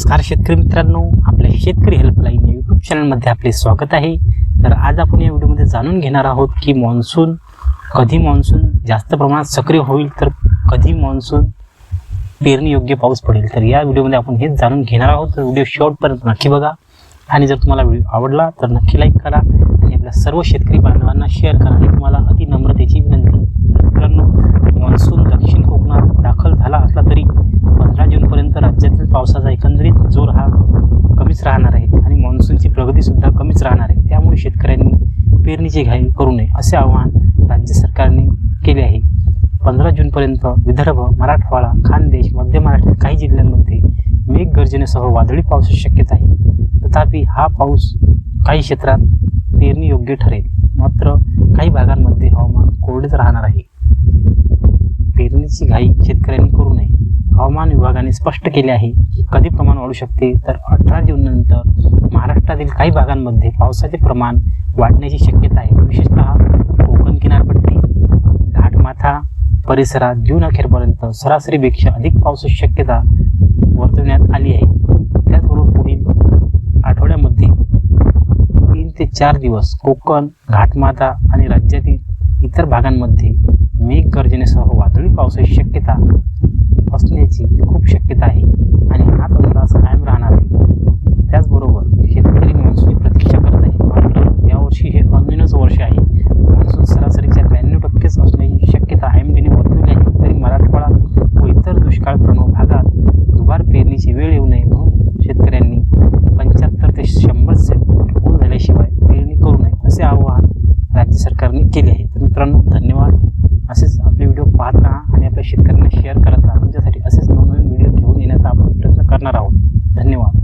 नमस्कार शेतकरी मित्रांनो, आपल्या शेतकरी हेल्पलाईन यूट्यूब चॅनलमध्ये आपले स्वागत आहे। तर आज आपण या व्हिडिओमध्ये जाणून घेणार आहोत की कधी मान्सून जास्त प्रमाणात सक्रिय होईल, तर कधी मान्सून पेरणी योग्य पाऊस पडेल। तर या व्हिडिओमध्ये आपण हेच जाणून घेणार आहोत। तर व्हिडिओ शेवटपर्यंत नक्की बघा आणि जर तुम्हाला व्हिडिओ आवडला तर नक्की लाईक करा आणि आपल्या सर्व शेतकरी बांधवांना शेअर करा ही तुम्हाला अति नम्रतेची विनंती। मित्रांनो, मान्सून दक्षिण कोकणात दाखल झाला असला तरी 15 जूनपर्यंत राज्यातील पावसाचा एकंदरीत जोर हा कमीच राहणार आहे आणि मान्सूनची प्रगती सुद्धा कमीच राहणार आहे। त्यामुळे शेतकऱ्यांनी पेरणीची घाई करू नये असे आवाहन राज्य सरकारने केले आहे। 15 जूनपर्यंत विदर्भ, मराठवाडा, खानदेश, मध्य महाराष्ट्रातील काही जिल्ह्यांमध्ये मेघगर्जनेसह वादळी पावसाची शक्यता आहे। तथापि हा पाऊस काही क्षेत्रात पेरणी योग्य ठरेल, मात्र काही भागांमध्ये हवामान कोरडेच राहणार आहे। पेरणीची घाई शेतकऱ्यांनी करू नये। हवामान विभागाने स्पष्ट केले आहे की कधी प्रमाण वाढू शकते, तर 18 जूननंतर महाराष्ट्रातील काही भागांमध्ये पावसाचे प्रमाण वाढण्याची शक्यता आहे। विशेषतः कोकण किनारपट्टी, घाटमाथा परिसरात जून अखेरपर्यंत सरासरीपेक्षा अधिक पावसाची शक्यता वर्तवण्यात आली आहे। त्याचबरोबर पुढील आठवड्यामध्ये 3 ते 4 दिवस कोकण, घाटमाथा आणि राज्यातील इतर भागांमध्ये मेघगर्जनेसह वादळी पावसाची शक्यता असण्याची खूप शक्यता आहे आणि हाच अंदाज कायम राहणार आहे। त्याचबरोबर शेतकरी मान्सूनची प्रतीक्षा करत आहे, मात्र यावर्षी हे अनन्यच वर्ष आहे। मान्सून सरासरीच्या 92% असण्याची शक्यता IMDने वर्तवली आहे। तरी मराठवाडा व इतर दुष्काळ प्रवण भागात दुबार पेरणीची वेळ येऊ नये म्हणून शेतकऱ्यांनी 75 ते 100% ओल झाल्याशिवाय पेरणी करू नये असे आवाहन राज्य सरकारने केले आहे। तर मित्रांनो, धन्यवाद। असेच आपले व्हिडिओ पाहत राहा आणि आपल्या शेतकऱ्यांना शेअर करत राहा। तुमच्यासाठी असेच नवनवीन व्हिडिओ घेऊन येण्याचा आपण प्रयत्न करणार आहोत। धन्यवाद।